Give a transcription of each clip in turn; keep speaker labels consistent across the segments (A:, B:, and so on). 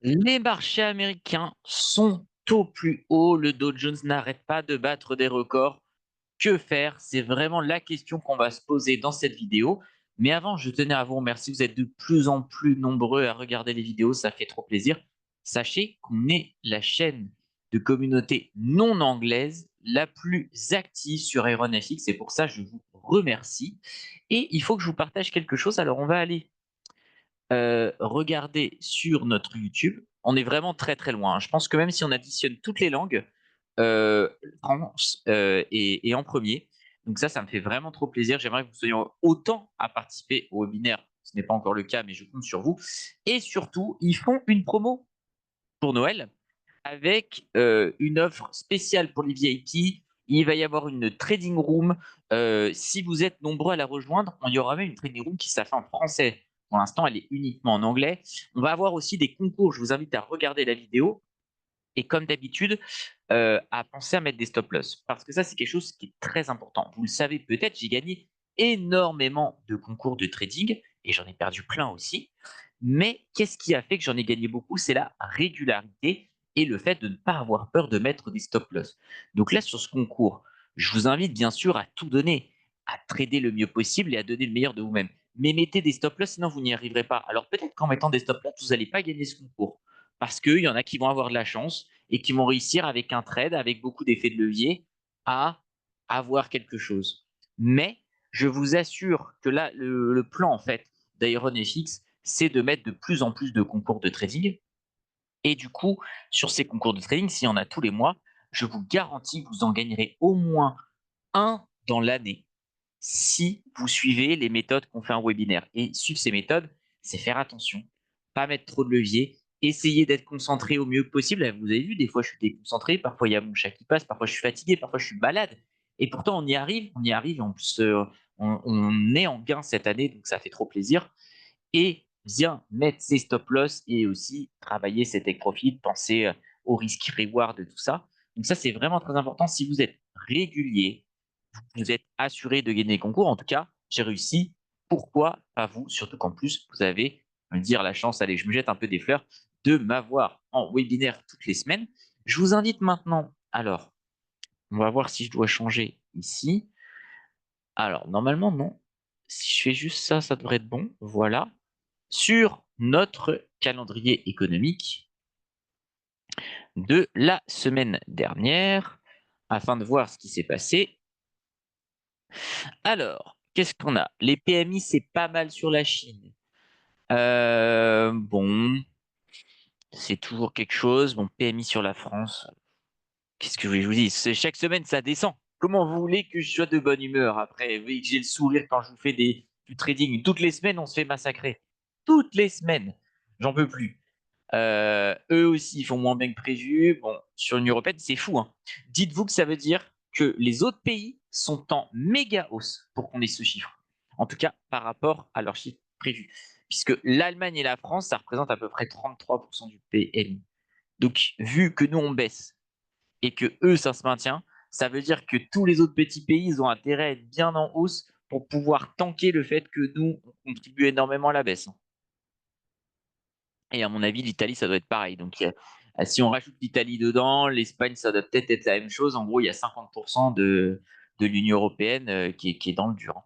A: Les marchés américains sont au plus haut. Le Dow Jones n'arrête pas de battre des records. Que faire? C'est vraiment la question qu'on va se poser dans cette vidéo. Mais avant, je tenais à vous remercier. Vous êtes de plus en plus nombreux à regarder les vidéos. Ça fait trop plaisir. Sachez qu'on est la chaîne de communauté non anglaise la plus active sur IronFX. Et pour ça, je vous remercie. Et il faut que je vous partage quelque chose. Alors, on va aller regarder sur notre YouTube. On est vraiment très très loin, hein. Je pense que même si on additionne toutes les langues, France est en premier. Donc ça me fait vraiment trop plaisir. J'aimerais que vous soyez autant à participer au webinaire. Ce n'est pas encore le cas, mais je compte sur vous. Et surtout, ils font une promo pour Noël avec une offre spéciale pour les VIP. Il va y avoir une trading room. Si vous êtes nombreux à la rejoindre, il y aura même une trading room qui s'affiche en français. Pour l'instant, elle est uniquement en anglais. On va avoir aussi des concours. Je vous invite à regarder la vidéo. Et comme d'habitude, à penser à mettre des stop loss. Parce que ça, c'est quelque chose qui est très important. Vous le savez peut-être, j'ai gagné énormément de concours de trading et j'en ai perdu plein aussi. Mais qu'est-ce qui a fait que j'en ai gagné beaucoup? C'est la régularité et le fait de ne pas avoir peur de mettre des stop loss. Donc là, sur ce concours, je vous invite bien sûr à tout donner, à trader le mieux possible et à donner le meilleur de vous-même. Mais mettez des stop loss, sinon vous n'y arriverez pas. Alors peut-être qu'en mettant des stop loss, vous n'allez pas gagner ce concours. Parce qu'il y en a qui vont avoir de la chance et qui vont réussir avec un trade, avec beaucoup d'effets de levier, à avoir quelque chose. Mais je vous assure que là, le plan en fait d'IronFX, c'est de mettre de plus en plus de concours de trading. Et du coup, sur ces concours de trading, s'il y en a tous les mois, je vous garantis que vous en gagnerez au moins un dans l'année si vous suivez les méthodes qu'on fait en webinaire. Et suivre ces méthodes, c'est faire attention, pas mettre trop de levier, essayer d'être concentré au mieux possible. Vous avez vu, des fois je suis déconcentré, parfois il y a mon chat qui passe, parfois je suis fatigué, parfois je suis malade. Et pourtant on y arrive. En plus, on est en gain cette année, donc ça fait trop plaisir. Et bien mettre ses stop loss et aussi travailler ses take profit, penser au risque reward de tout ça. Donc ça, c'est vraiment très important. Si vous êtes régulier, vous êtes assuré de gagner les concours. En tout cas, j'ai réussi. Pourquoi pas vous? Surtout qu'en plus, vous avez, me dire, la chance, allez, je me jette un peu des fleurs, de m'avoir en webinaire toutes les semaines. Je vous invite maintenant, alors, on va voir si je dois changer ici. Alors, normalement, non. Si je fais juste ça, ça devrait être bon. Voilà. Sur notre calendrier économique de la semaine dernière, afin de voir ce qui s'est passé. Alors, qu'est-ce qu'on a? Les PMI, c'est pas mal sur la Chine. Bon, c'est toujours quelque chose. Bon, PMI sur la France. Qu'est-ce que je vous dis? Chaque semaine, ça descend. Comment vous voulez que je sois de bonne humeur après? Vous voyez que j'ai le sourire quand je vous fais du trading. Toutes les semaines, on se fait massacrer. Toutes les semaines. J'en peux plus. Eux aussi, ils font moins bien que prévu. Bon, sur l'Union européenne, c'est fou, hein. Dites-vous que ça veut dire que les autres pays sont en méga hausse pour qu'on ait ce chiffre. En tout cas, par rapport à leur chiffre prévu. Puisque l'Allemagne et la France, ça représente à peu près 33% du PMI. Donc, vu que nous, on baisse et que eux, ça se maintient, ça veut dire que tous les autres petits pays, ils ont intérêt à être bien en hausse pour pouvoir tanker le fait que nous, on contribue énormément à la baisse. Et à mon avis, l'Italie, ça doit être pareil. Donc, si on rajoute l'Italie dedans, l'Espagne, ça doit peut-être être la même chose. En gros, il y a 50% de l'Union européenne qui est dans le dur, hein.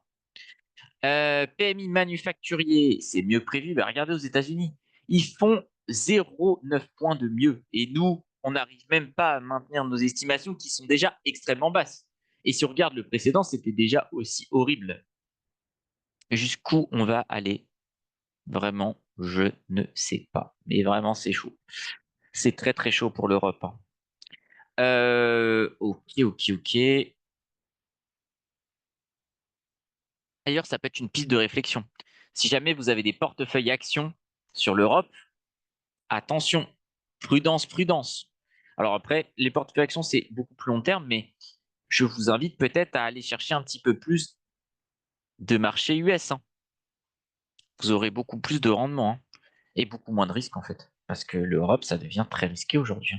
A: PMI manufacturier, c'est mieux prévu. Bah, regardez aux États-Unis, ils font 0,9 points de mieux. Et nous, on n'arrive même pas à maintenir nos estimations qui sont déjà extrêmement basses. Et si on regarde le précédent, c'était déjà aussi horrible. Jusqu'où on va aller? Vraiment, je ne sais pas. Mais vraiment, c'est chaud. C'est très très chaud pour l'Europe, hein. Ok. D'ailleurs, ça peut être une piste de réflexion. Si jamais vous avez des portefeuilles actions sur l'Europe, attention, prudence, prudence. Alors après, les portefeuilles actions, c'est beaucoup plus long terme, mais je vous invite peut-être à aller chercher un petit peu plus de marché US, hein. Vous aurez beaucoup plus de rendement, hein, et beaucoup moins de risques en fait. Parce que l'Europe, ça devient très risqué aujourd'hui,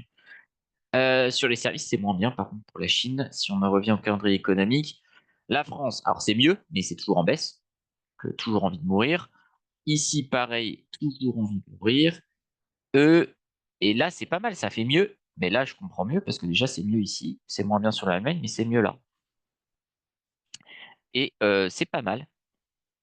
A: hein. Sur les services, c'est moins bien, par contre, pour la Chine. Si on en revient au calendrier économique, la France, alors c'est mieux, mais c'est toujours en baisse, toujours envie de mourir. Ici, pareil, toujours envie de mourir. Eux, Et là, c'est pas mal, ça fait mieux. Mais là, je comprends mieux parce que déjà, c'est mieux ici. C'est moins bien sur l'Allemagne, mais c'est mieux là. Et c'est pas mal.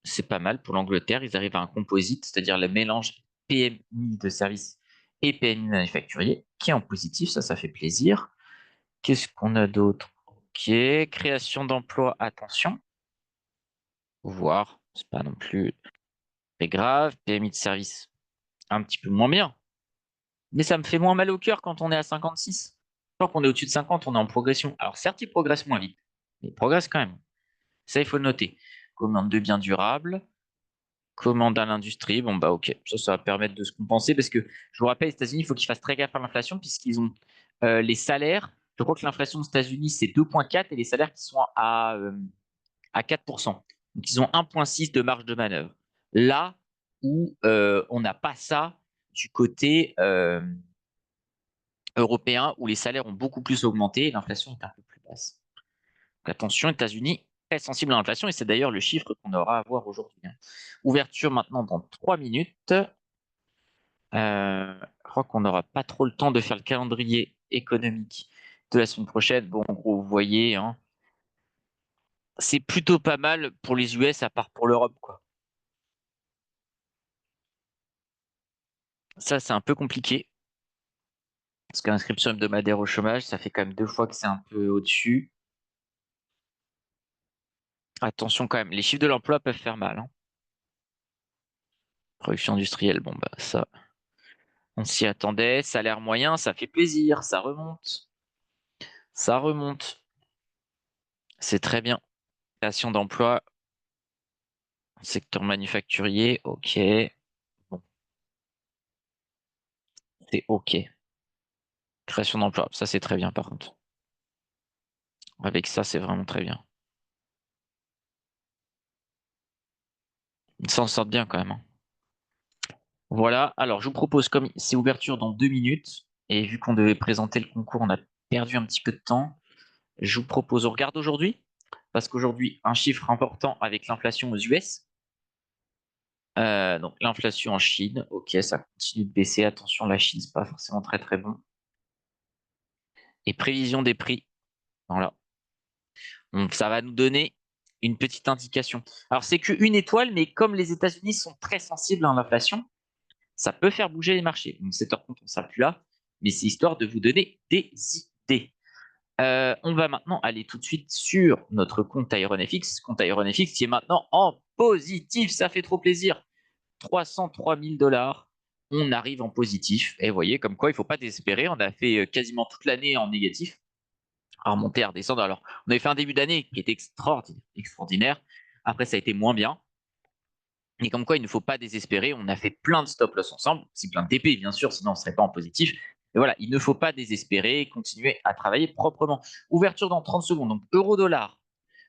A: C'est pas mal pour l'Angleterre. Ils arrivent à un composite, c'est-à-dire le mélange PMI de service et PMI manufacturier, qui est en positif. Ça fait plaisir. Qu'est-ce qu'on a d'autre? Ok, création d'emplois, attention. Voir, c'est pas non plus très grave. PMI de service, un petit peu moins bien. Mais ça me fait moins mal au cœur quand on est à 56. Tant qu'on est au-dessus de 50, on est en progression. Alors certes, il progresse moins vite, mais il progresse quand même. Ça, il faut le noter. Commande de biens durables, commande à l'industrie. Bon, bah ok, ça va permettre de se compenser parce que je vous rappelle, les États-Unis, il faut qu'ils fassent très gaffe à l'inflation puisqu'ils ont les salaires. Je crois que l'inflation aux États-Unis, c'est 2,4 et les salaires qui sont à 4%. Donc, ils ont 1,6 de marge de manœuvre. Là où on n'a pas ça du côté européen où les salaires ont beaucoup plus augmenté et l'inflation est un peu plus basse. Donc, attention, États-Unis, très sensible à l'inflation et c'est d'ailleurs le chiffre qu'on aura à voir aujourd'hui. Ouverture maintenant dans 3 minutes. Je crois qu'on n'aura pas trop le temps de faire le calendrier économique de la semaine prochaine. Bon, en gros, vous voyez, hein, c'est plutôt pas mal pour les US à part pour l'Europe, quoi. Ça, c'est un peu compliqué parce qu'inscription hebdomadaire au chômage, ça fait quand même 2 fois que c'est un peu au-dessus. Attention quand même, les chiffres de l'emploi peuvent faire mal, hein. Production industrielle, bon bah ça, on s'y attendait. Salaire moyen, ça fait plaisir, ça remonte. Ça remonte. C'est très bien. Création d'emplois, secteur manufacturier, ok. Bon, c'est ok. Création d'emplois, ça c'est très bien par contre. Avec ça, c'est vraiment très bien. Ils s'en sortent bien quand même, hein. Voilà, alors je vous propose, comme c'est ouverture dans 2 minutes, et vu qu'on devait présenter le concours, on a perdu un petit peu de temps. Je vous propose, on regarde aujourd'hui, parce qu'aujourd'hui, un chiffre important avec l'inflation aux US. Donc l'inflation en Chine, ok, ça continue de baisser. Attention, la Chine, c'est pas forcément très très bon. Et prévision des prix, voilà. Donc ça va nous donner une petite indication. Alors c'est qu'une étoile, mais comme les États-Unis sont très sensibles à l'inflation, ça peut faire bouger les marchés. Donc 7h30, on ne sera plus là, mais c'est histoire de vous donner des idées. On va maintenant aller tout de suite sur notre compte IronFX, compte IronFX qui est maintenant en positif, ça fait trop plaisir. 303 000 $, on arrive en positif. Et vous voyez, comme quoi il ne faut pas désespérer, on a fait quasiment toute l'année en négatif, à remonter, à redescendre. Alors, on avait fait un début d'année qui était extraordinaire. Après, ça a été moins bien. Et comme quoi, il ne faut pas désespérer. On a fait plein de stop loss ensemble, c'est plein de TP, bien sûr, sinon on ne serait pas en positif. Et voilà, il ne faut pas désespérer, continuer à travailler proprement. Ouverture dans 30 secondes. Donc, euro-dollar,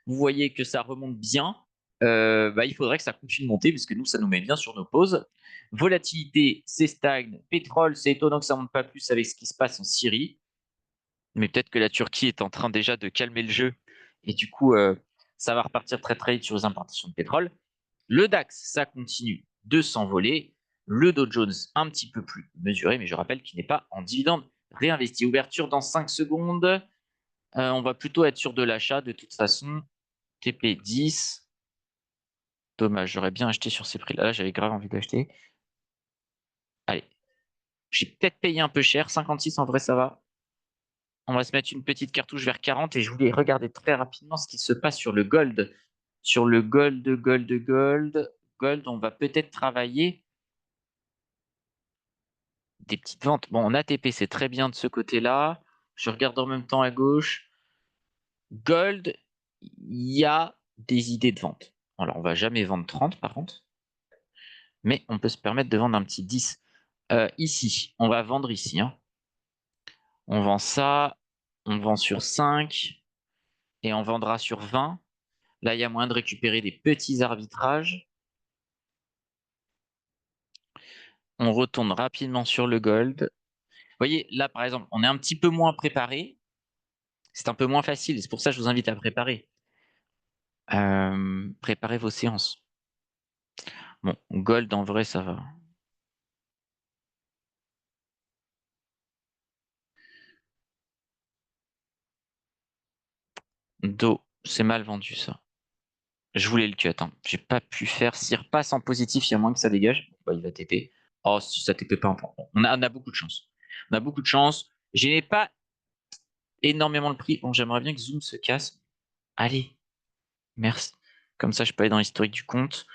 A: vous voyez que ça remonte bien. Bah, il faudrait que ça continue de monter, parce que nous, ça nous met bien sur nos pauses. Volatilité, c'est stagne. Pétrole, c'est étonnant que ça ne monte pas plus avec ce qui se passe en Syrie. Mais peut-être que la Turquie est en train déjà de calmer le jeu. Et du coup, ça va repartir très très vite sur les importations de pétrole. Le DAX, ça continue de s'envoler. Le Dow Jones, un petit peu plus mesuré, mais je rappelle qu'il n'est pas en dividende réinvesti. Ouverture dans 5 secondes. On va plutôt être sur de l'achat de toute façon. TP10. Dommage, j'aurais bien acheté sur ces prix-là. Là, j'avais grave envie d'acheter. Allez, j'ai peut-être payé un peu cher. 56 en vrai, ça va. On va se mettre une petite cartouche vers 40 et je voulais regarder très rapidement ce qui se passe sur le gold. Sur le gold, on va peut-être travailler des petites ventes. Bon, en ATP, c'est très bien de ce côté-là. Je regarde en même temps à gauche. Gold, il y a des idées de vente. Alors, on va jamais vendre 30 par contre, mais on peut se permettre de vendre un petit 10. Ici, on va vendre ici, hein. On vend ça, on vend sur 5 et on vendra sur 20. Là, il y a moyen de récupérer des petits arbitrages. On retourne rapidement sur le gold. Vous voyez, là, par exemple, on est un petit peu moins préparé. C'est un peu moins facile. C'est pour ça que je vous invite à préparer. Préparez vos séances. Bon, gold, en vrai, ça va. Do, c'est mal vendu ça. Je voulais le cut, hein. J'ai pas pu faire. S'il repasse en positif, il y a moins que ça dégage. Bah, il va TP. Oh, si ça TP pas, on a beaucoup de chance. On a beaucoup de chance. J'ai pas énormément le prix. Bon, j'aimerais bien que Zoom se casse. Allez, merci. Comme ça, je peux aller dans l'historique du compte.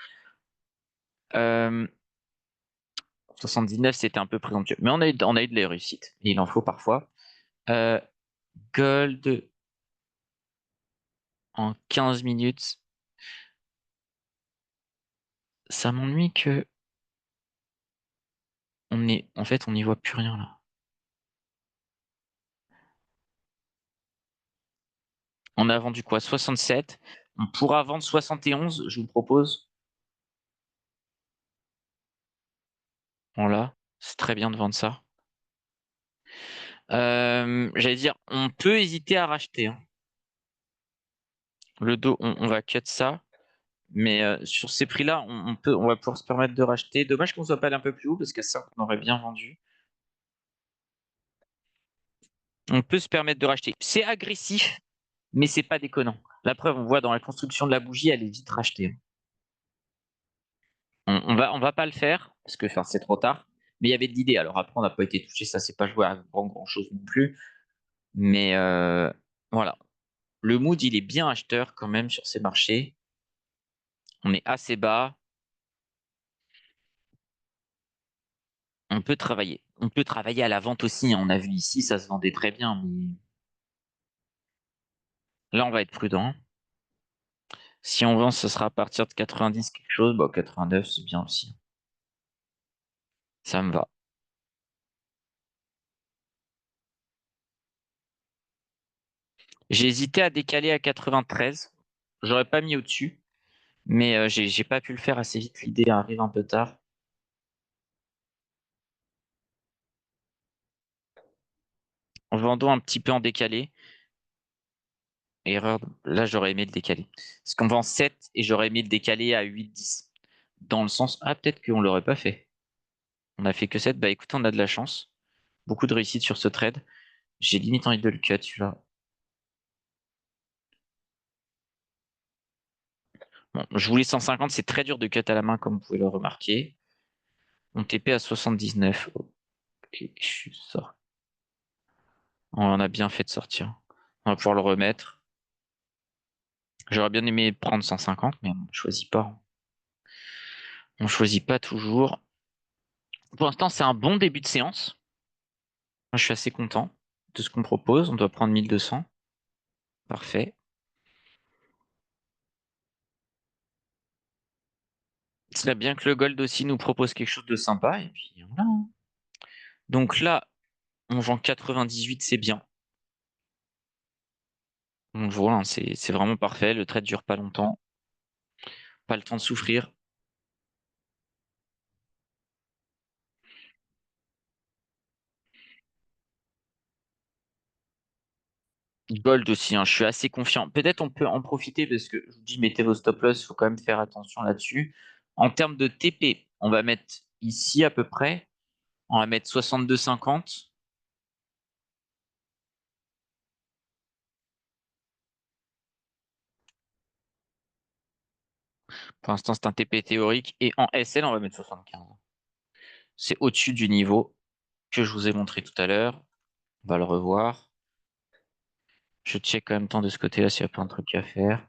A: 79, c'était un peu présomptueux. Mais on a eu de la réussite. Et il en faut parfois. Euh, Gold en 15 minutes. Ça m'ennuie que en fait, on n'y voit plus rien là. On a vendu quoi? 67. On pourra vendre 71, je vous propose. Voilà, c'est très bien de vendre ça. J'allais dire, on peut hésiter à racheter, hein. Le dos, on va cut ça. Mais sur ces prix-là, on va pouvoir se permettre de racheter. Dommage qu'on soit pas allé un peu plus haut parce qu'à ça, on aurait bien vendu. On peut se permettre de racheter. C'est agressif, mais c'est pas déconnant. La preuve, on voit dans la construction de la bougie, elle est vite rachetée. On va pas le faire parce que enfin, c'est trop tard. Mais il y avait de l'idée. Alors après, on n'a pas été touché. Ça, c'est pas joué à grand chose non plus. Mais voilà. Le mood, il est bien acheteur quand même sur ces marchés. On est assez bas. On peut travailler. On peut travailler à la vente aussi, hein. On a vu ici, ça se vendait très bien. Mais là, on va être prudent. Si on vend, ce sera à partir de 90 quelque chose. Bon, 89, c'est bien aussi. Ça me va. J'ai hésité à décaler à 93. J'aurais pas mis au-dessus. Mais j'ai pas pu le faire assez vite. L'idée arrive un peu tard. Vendons un petit peu en décalé. Erreur. Là, j'aurais aimé le décaler. Parce qu'on vend 7 et j'aurais aimé le décaler à 8-10. Dans le sens, ah, peut-être qu'on l'aurait pas fait. On a fait que 7. Bah écoute, on a de la chance. Beaucoup de réussite sur ce trade. J'ai limite envie de le cut, celui-là. Bon, je voulais 150, c'est très dur de cut à la main, comme vous pouvez le remarquer. On TP à 79. Ok, je suis sorti. On a bien fait de sortir. On va pouvoir le remettre. J'aurais bien aimé prendre 150, mais on ne choisit pas. On choisit pas toujours. Pour l'instant, c'est un bon début de séance. Moi, je suis assez content de ce qu'on propose. On doit prendre 1200. Parfait. Ce serait bien que le gold aussi nous propose quelque chose de sympa. Et puis voilà. Donc là, on vend 98, c'est bien. On le voit, hein, c'est vraiment parfait. Le trade dure pas longtemps. Pas le temps de souffrir. Gold aussi, hein, je suis assez confiant. Peut-être on peut en profiter parce que je vous dis, mettez vos stop loss, il faut quand même faire attention là-dessus. En termes de TP, on va mettre ici à peu près. On va mettre 62,50. Pour l'instant, c'est un TP théorique. Et en SL, on va mettre 75. C'est au-dessus du niveau que je vous ai montré tout à l'heure. On va le revoir. Je check quand même temps de ce côté-là s'il n'y a pas un truc à faire.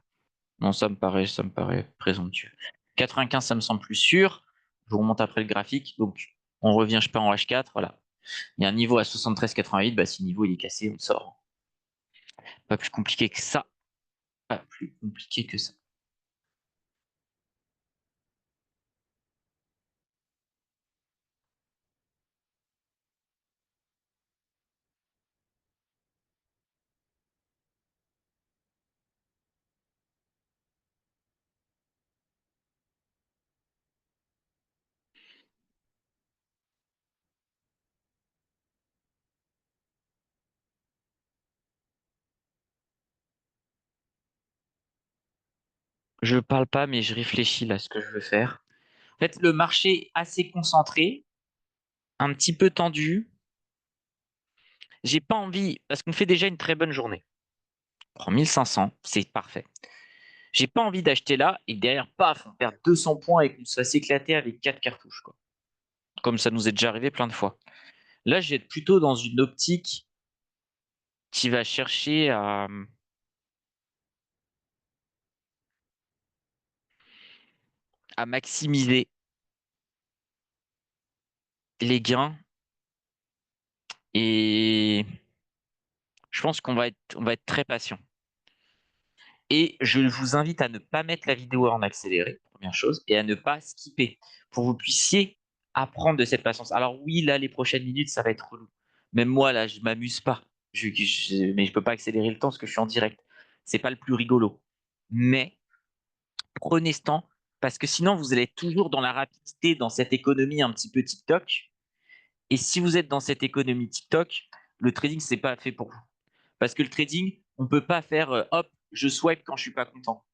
A: Non, ça me paraît présomptueux. 95, ça me semble plus sûr. Je vous remonte après le graphique. Donc, on revient, je sais pas, en H4. Voilà. Il y a un niveau à 73,88. Bah, si le niveau il est cassé, on sort. Pas plus compliqué que ça. Pas plus compliqué que ça. Je parle pas, mais je réfléchis là à ce que je veux faire. En fait, le marché est assez concentré, un petit peu tendu. J'ai pas envie, parce qu'on fait déjà une très bonne journée. Prends 1500, c'est parfait. J'ai pas envie d'acheter là et derrière, paf, on perd 200 points et qu'on se fasse éclater avec 4 cartouches, quoi. Comme ça nous est déjà arrivé plein de fois. Là, je vais être plutôt dans une optique qui va chercher à maximiser les gains et je pense on va être très patient. Et je vous invite à ne pas mettre la vidéo en accéléré, première chose, et à ne pas skipper pour que vous puissiez apprendre de cette patience. Alors oui, là, les prochaines minutes, ça va être relou. Même moi, là, je m'amuse pas. Mais je peux pas accélérer le temps parce que je suis en direct. C'est pas le plus rigolo. Mais prenez ce temps parce que sinon, vous allez être toujours dans la rapidité, dans cette économie un petit peu TikTok. Et si vous êtes dans cette économie TikTok, le trading, c'est pas fait pour vous. Parce que le trading, on peut pas faire hop, je swipe quand je suis pas content.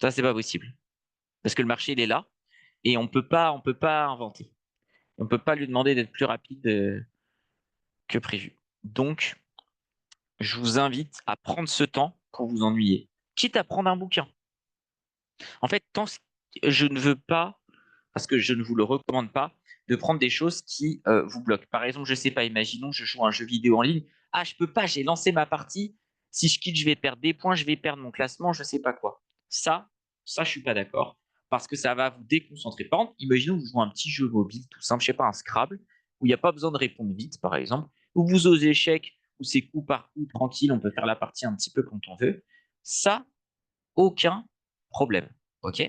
A: Ça, c'est pas possible. Parce que le marché, il est là et on peut pas inventer. On peut pas lui demander d'être plus rapide que prévu. Donc, je vous invite à prendre ce temps pour vous ennuyer, quitte à prendre un bouquin. En fait, je ne veux pas, parce que je ne vous le recommande pas, de prendre des choses qui vous bloquent. Par exemple, je sais pas, imaginons je joue à un jeu vidéo en ligne. Ah, je peux pas, j'ai lancé ma partie. Si je quitte, je vais perdre des points, je vais perdre mon classement, je sais pas quoi. Ça, je suis pas d'accord. Parce que ça va vous déconcentrer. Par exemple, imaginons que vous jouez à un petit jeu mobile tout simple, je sais pas, un Scrabble, où il n'y a pas besoin de répondre vite, par exemple, ou vous aux échecs, où c'est coup par coup, tranquille, on peut faire la partie un petit peu quand on veut. Ça, aucun problème. OK?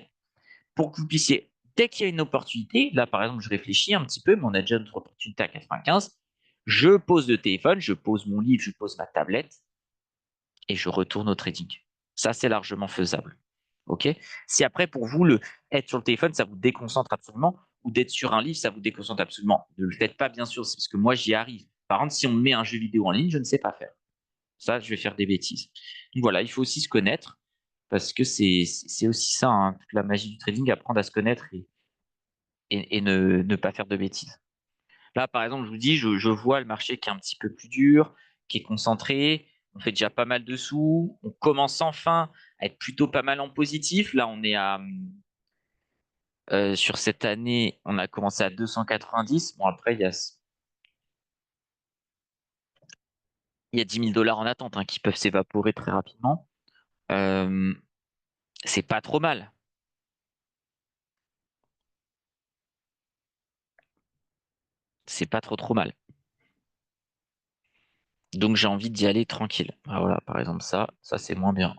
A: Pour que vous puissiez, dès qu'il y a une opportunité, là par exemple, je réfléchis un petit peu, mais on a déjà notre opportunité à 95, je pose le téléphone, je pose mon livre, je pose ma tablette et je retourne au trading. Ça, c'est largement faisable. OK? Si après, pour vous, être sur le téléphone, ça vous déconcentre absolument, ou d'être sur un livre, ça vous déconcentre absolument. Ne le faites pas, bien sûr, c'est parce que moi, j'y arrive. Par contre, si on me met un jeu vidéo en ligne, je ne sais pas faire. Ça, je vais faire des bêtises. Donc voilà, il faut aussi se connaître parce que c'est aussi ça, hein, toute la magie du trading, apprendre à se connaître et ne pas faire de bêtises. Là, par exemple, je vous dis, je vois le marché qui est un petit peu plus dur, qui est concentré. On fait déjà pas mal de sous. On commence enfin à être plutôt pas mal en positif. Là, on est sur cette année, on a commencé à 290. Bon, après, il y a 10 000 dollars en attente, hein, qui peuvent s'évaporer très rapidement. Euh, c'est pas trop mal. C'est pas trop mal. Donc, j'ai envie d'y aller tranquille. Ah, voilà, par exemple, ça c'est moins bien.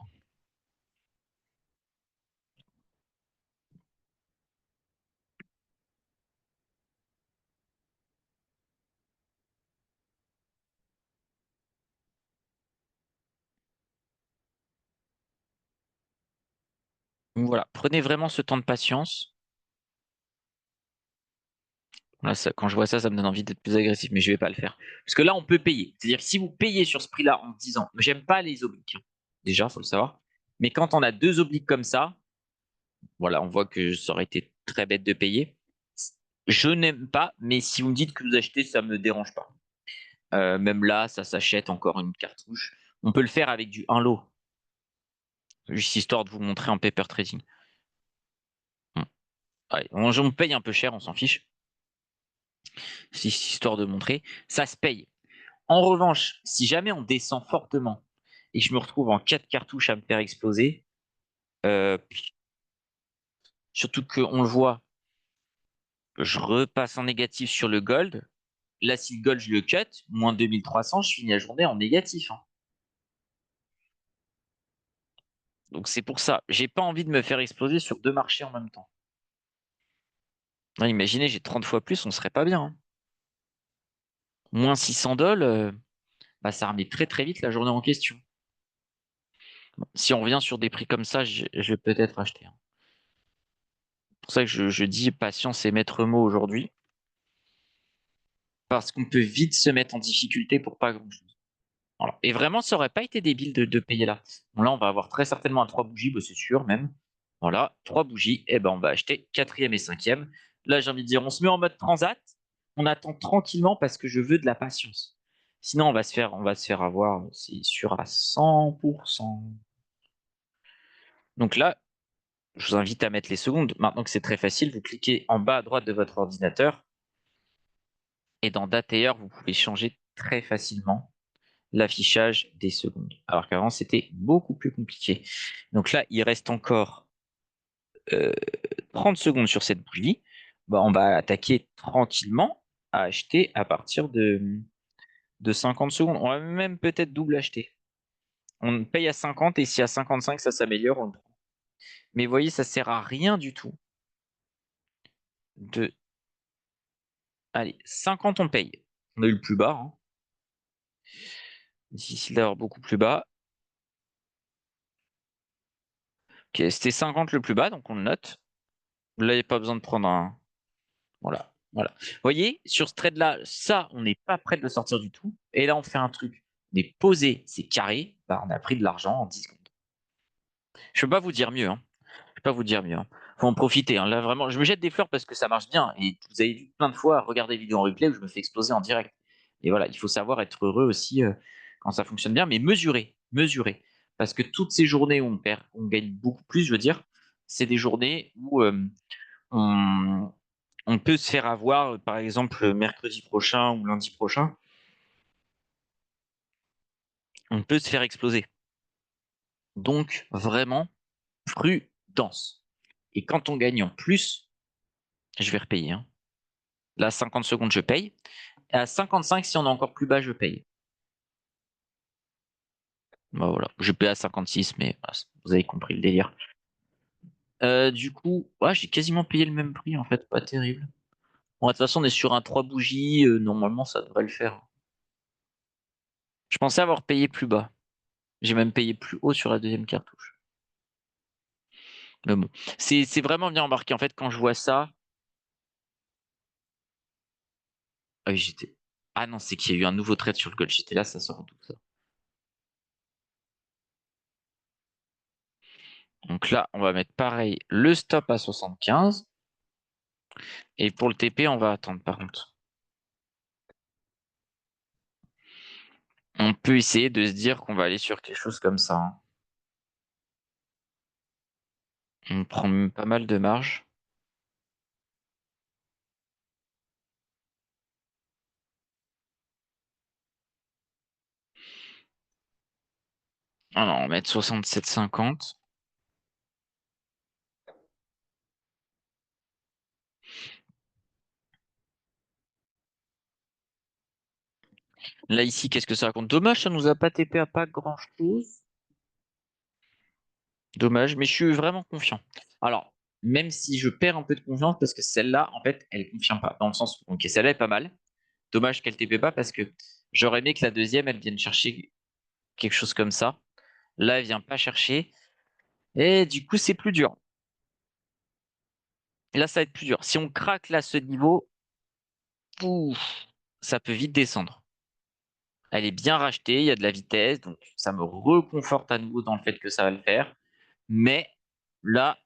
A: Donc, voilà, prenez vraiment ce temps de patience. Là, quand je vois ça, ça me donne envie d'être plus agressif, mais je vais pas le faire. Parce que là, on peut payer. C'est-à-dire que si vous payez sur ce prix-là en disant, j'aime pas les obliques, hein. Déjà, faut le savoir. Mais quand on a deux obliques comme ça, voilà, on voit que ça aurait été très bête de payer. Je n'aime pas, mais si vous me dites que vous achetez, ça me dérange pas. Même là, ça s'achète encore une cartouche. On peut le faire avec du 1 lot, juste histoire de vous montrer en paper trading. Bon. Allez, on paye un peu cher, on s'en fiche. C'est histoire de montrer. Ça se paye. En revanche, si jamais on descend fortement et je me retrouve en 4 cartouches à me faire exploser, euh, surtout qu'on le voit, je repasse en négatif sur le gold. Là, si le gold, je le cut, moins 2300, je finis la journée en négatif, hein. Donc c'est pour ça, j'ai pas envie de me faire exploser sur deux marchés en même temps. Non, imaginez, j'ai 30 fois plus, on serait pas bien, hein. Moins 600 dollars, bah, ça remet très très vite la journée en question. Bon, si on revient sur des prix comme ça, je vais peut-être acheter, hein. C'est pour ça que je dis patience et maître mot aujourd'hui. Parce qu'on peut vite se mettre en difficulté pour pas grand-chose. Voilà. Et vraiment, ça aurait pas été débile de payer là. Bon, là, on va avoir très certainement un 3 bougies, bah, c'est sûr même. Voilà, 3 bougies, et ben on va acheter quatrième et cinquième. Là, j'ai envie de dire, on se met en mode transat, on attend tranquillement parce que je veux de la patience. Sinon, on va se faire avoir, c'est sûr à 100%. Donc là, je vous invite à mettre les secondes. Maintenant que c'est très facile, vous cliquez en bas à droite de votre ordinateur et dans Date et heure, vous pouvez changer très facilement l'affichage des secondes. Alors qu'avant, c'était beaucoup plus compliqué. Donc là, il reste encore 30 secondes sur cette bougie. Bah, on va attaquer tranquillement à acheter à partir de 50 secondes. On va même peut-être double acheter. On paye à 50 et si à 55 ça s'améliore, on le prend. Mais vous voyez, ça sert à rien du tout de. Allez, 50 on paye. On a eu le plus bas. Hein. Difficile d'avoir beaucoup plus bas. Ok, c'était 50 le plus bas, donc on le note. Là, il n'y a pas besoin de prendre un. Voilà. Voilà. Vous voyez, sur ce trade-là, ça, on n'est pas prêt de le sortir du tout. Et là, on fait un truc. On est posé, c'est carré. Bah, on a pris de l'argent en 10 secondes. Je peux pas vous dire mieux. Hein. Je peux pas vous dire mieux. Hein. Faut en profiter. Hein. Là, vraiment, je me jette des fleurs parce que ça marche bien. Et vous avez vu plein de fois regarder des vidéos en replay où je me fais exploser en direct. Et voilà, il faut savoir être heureux aussi quand ça fonctionne bien, mais mesurer, mesurer. Parce que toutes ces journées où on perd, on gagne beaucoup plus, je veux dire, c'est des journées où on, on peut se faire avoir, par exemple, mercredi prochain ou lundi prochain, on peut se faire exploser. Donc, vraiment, prudence. Et quand on gagne en plus, je vais repayer. Hein. Là, 50 secondes, je paye. Et à 55, si on est encore plus bas, je paye. Bah, voilà. Je paye à 56, mais bah, vous avez compris le délire. Du coup, ouais, j'ai quasiment payé le même prix, en fait. Pas terrible. Bon, de toute façon, on est sur un 3 bougies. Normalement, ça devrait le faire. Je pensais avoir payé plus bas. J'ai même payé plus haut sur la deuxième cartouche. Mais bon, c'est vraiment bien embarqué. En fait, quand je vois ça, ah oui, j'étais. Ah non, c'est qu'il y a eu un nouveau trade sur le gold. J'étais là, ça sort tout ça. Donc là, on va mettre pareil le stop à 75. Et pour le TP, on va attendre par contre. On peut essayer de se dire qu'on va aller sur quelque chose comme ça. Hein. On prend pas mal de marge. Alors, on va mettre 67,50. Là, ici, qu'est-ce que ça raconte? Dommage, ça nous a pas TP à pas grand-chose. Dommage, mais je suis vraiment confiant. Alors, même si je perds un peu de confiance, parce que celle-là, en fait, elle ne confirme pas. Dans le sens où, ok, celle-là est pas mal. Dommage qu'elle TP pas, parce que j'aurais aimé que la deuxième, elle vienne chercher quelque chose comme ça. Là, elle vient pas chercher. Et du coup, c'est plus dur. Là, ça va être plus dur. Si on craque là ce niveau, ouf, ça peut vite descendre. Elle est bien rachetée, il y a de la vitesse, donc ça me reconforte à nouveau dans le fait que ça va le faire. Mais là,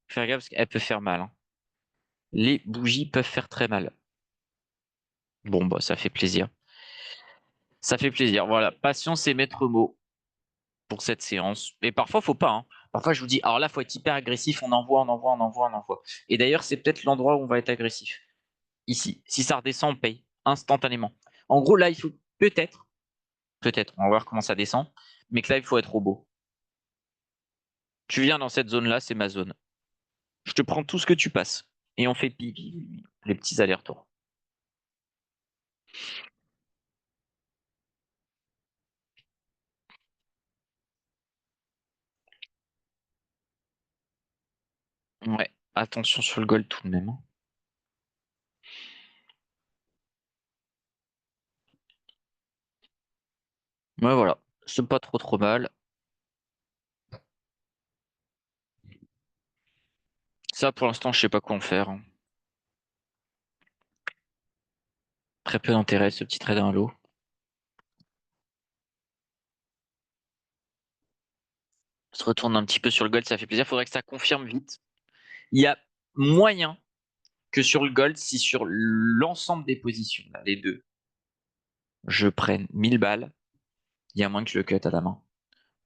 A: faire gaffe parce qu'elle peut faire mal. Hein. Les bougies peuvent faire très mal. Bon, bah, ça fait plaisir. Ça fait plaisir. Voilà, patience et maître mot pour cette séance. Mais parfois, faut pas. Hein. Parfois, je vous dis, alors là, faut être hyper agressif. On envoie, on envoie, on envoie, on envoie. Et d'ailleurs, c'est peut-être l'endroit où on va être agressif. Ici. Si ça redescend, on paye instantanément. En gros, là, il faut peut-être, on va voir comment ça descend. Mais que là, il faut être robot. Tu viens dans cette zone-là, c'est ma zone. Je te prends tout ce que tu passes. Et on fait pipi, les petits allers-retours. Ouais, attention sur le goal tout de même. Hein. Ouais, voilà. C'est pas trop trop mal. Ça, pour l'instant, je sais pas quoi en faire. Hein. Très peu d'intérêt, ce petit trade à lot. Se retourne un petit peu sur le gold, ça fait plaisir. Faudrait que ça confirme vite. Il y a moyen que sur le gold, si sur l'ensemble des positions, là, les deux, je prenne 1000 balles, il y a moins que je le cut à la main.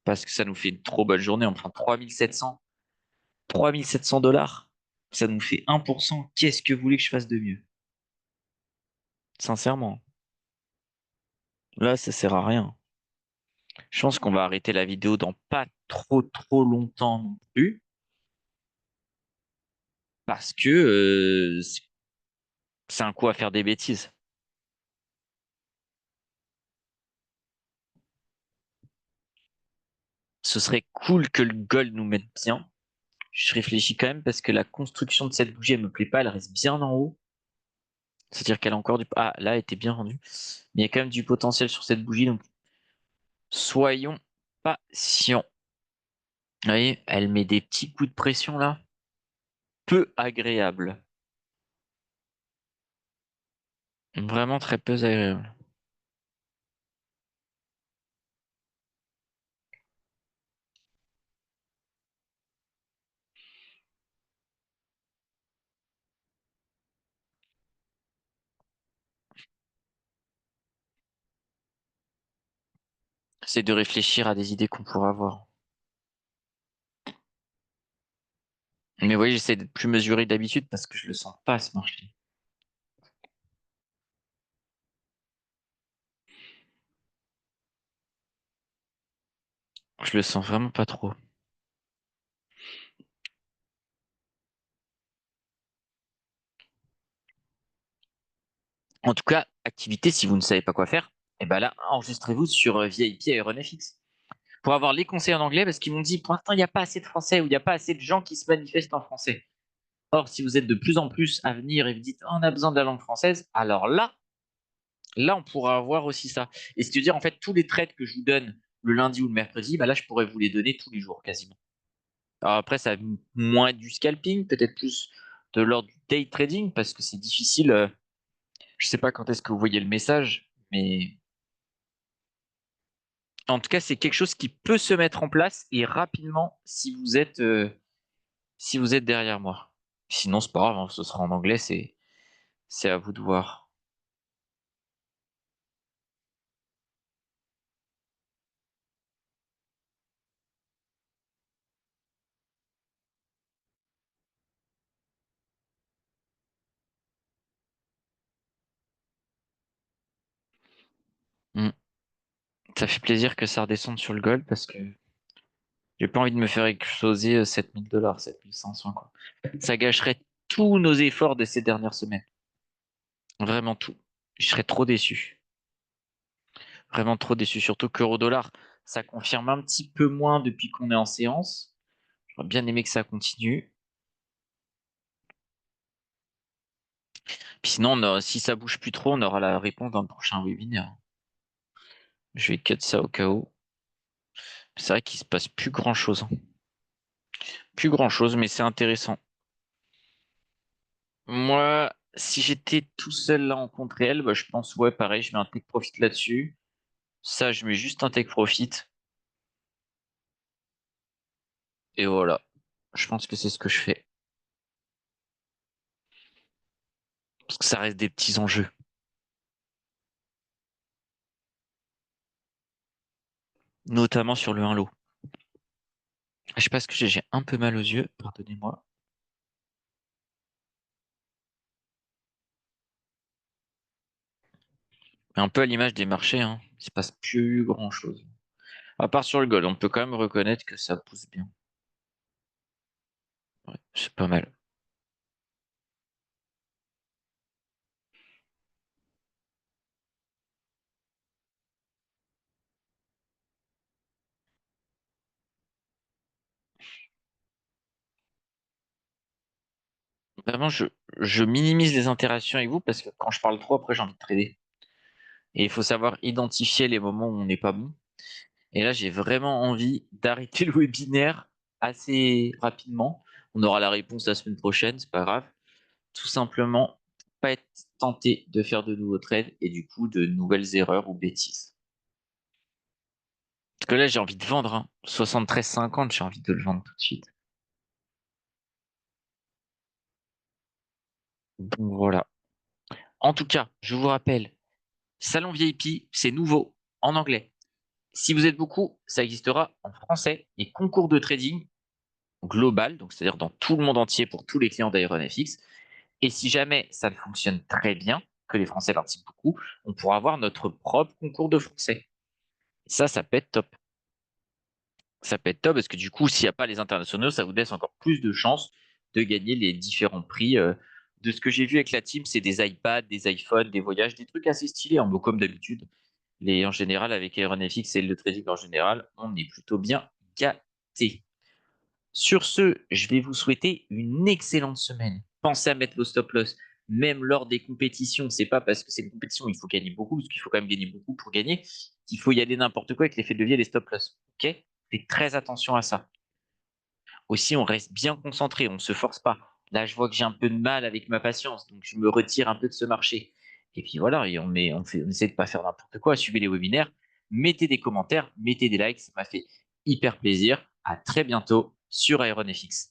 A: Parce que ça nous fait une trop bonne journée. On prend 3700. 3700 $. Ça nous fait 1%. Qu'est-ce que vous voulez que je fasse de mieux? Sincèrement. Là, ça sert à rien. Je pense qu'on va arrêter la vidéo dans pas trop longtemps non plus. Parce que c'est un coup à faire des bêtises. Ce serait cool que le gold nous mette bien. Je réfléchis quand même parce que la construction de cette bougie, elle me plaît pas. Elle reste bien en haut. C'est-à-dire qu'elle a encore du... Ah, là, elle était bien rendue. Mais il y a quand même du potentiel sur cette bougie. Donc, soyons patients. Vous voyez, elle met des petits coups de pression là. Peu agréable. Vraiment très peu agréable. C'est de réfléchir à des idées qu'on pourra avoir. Mais oui, j'essaie d'être plus mesuré d'habitude parce que je le sens pas ce marché. Je le sens vraiment pas trop. En tout cas, activité, si vous ne savez pas quoi faire, et ben là, enregistrez-vous sur VIP et RunFX pour avoir les conseils en anglais parce qu'ils m'ont dit pour l'instant, il n'y a pas assez de français ou il n'y a pas assez de gens qui se manifestent en français. Or, si vous êtes de plus en plus à venir et vous dites oh, on a besoin de la langue française, alors là, on pourra avoir aussi ça. Et c'est-à-dire, en fait, tous les trades que je vous donne le lundi ou le mercredi, bah là, je pourrais vous les donner tous les jours quasiment. Alors après, ça va moins du scalping, peut-être plus de l'ordre du day trading parce que c'est difficile. Je sais pas quand est-ce que vous voyez le message, mais en tout cas, c'est quelque chose qui peut se mettre en place et rapidement si vous êtes derrière moi. Sinon, c'est pas grave, hein, ce sera en anglais, c'est à vous de voir. Hmm. Ça fait plaisir que ça redescende sur le gold parce que j'ai pas envie de me faire exploser 7000 $, 7500 quoi. Ça gâcherait tous nos efforts de ces dernières semaines. Vraiment tout. Je serais trop déçu. Vraiment trop déçu. Surtout qu'euro-dollar, ça confirme un petit peu moins depuis qu'on est en séance. J'aurais bien aimé que ça continue. Puis sinon, si ça bouge plus trop, on aura la réponse dans le prochain webinaire. Je vais cut ça au cas où. C'est vrai qu'il se passe plus grand-chose, hein. Plus grand-chose, mais c'est intéressant. Moi, si j'étais tout seul là en contre réel, bah, je pense, ouais, pareil, je mets un take profit là-dessus. Ça, je mets juste un take profit. Et voilà. Je pense que c'est ce que je fais. Parce que ça reste des petits enjeux. Notamment sur le 1 lot. Je sais pas ce que j'ai un peu mal aux yeux, pardonnez-moi. Mais un peu à l'image des marchés, hein. Il se passe plus grand-chose. À part sur le gold, on peut quand même reconnaître que ça pousse bien. Ouais, c'est pas mal. Vraiment, je minimise les interactions avec vous parce que quand je parle trop, après, j'ai envie de trader. Et il faut savoir identifier les moments où on n'est pas bon. Et là, j'ai vraiment envie d'arrêter le webinaire assez rapidement. On aura la réponse la semaine prochaine, c'est pas grave. Tout simplement, pas être tenté de faire de nouveaux trades et du coup de nouvelles erreurs ou bêtises. Parce que là, j'ai envie de vendre, hein. 73,50, j'ai envie de le vendre tout de suite. Donc voilà. En tout cas, je vous rappelle, Salon VIP, c'est nouveau, en anglais. Si vous êtes beaucoup, ça existera en français. Et concours de trading global, donc c'est-à-dire dans tout le monde entier pour tous les clients d'AeronFX. Et si jamais ça fonctionne très bien, que les Français participent beaucoup, on pourra avoir notre propre concours de français. Ça peut être top. Ça peut être top parce que du coup, s'il n'y a pas les internationaux, ça vous laisse encore plus de chances de gagner les différents prix. De ce que j'ai vu avec la team, c'est des iPads, des iPhones, des voyages, des trucs assez stylés, en comme d'habitude. En général, avec AeronFX et le trading en général, on est plutôt bien gâté. Sur ce, je vais vous souhaiter une excellente semaine. Pensez à mettre vos stop loss, même lors des compétitions. C'est pas parce que c'est une compétition, il faut gagner beaucoup, parce qu'il faut quand même gagner beaucoup pour gagner, qu'il faut y aller n'importe quoi avec l'effet de levier et les stop loss. Ok? Faites très attention à ça. Aussi, on reste bien concentré, on ne se force pas. Là, je vois que j'ai un peu de mal avec ma patience, donc je me retire un peu de ce marché. Et puis voilà, et on essaie de pas faire n'importe quoi. Suivez les webinaires, mettez des commentaires, mettez des likes, ça m'a fait hyper plaisir. À très bientôt sur AeronFX.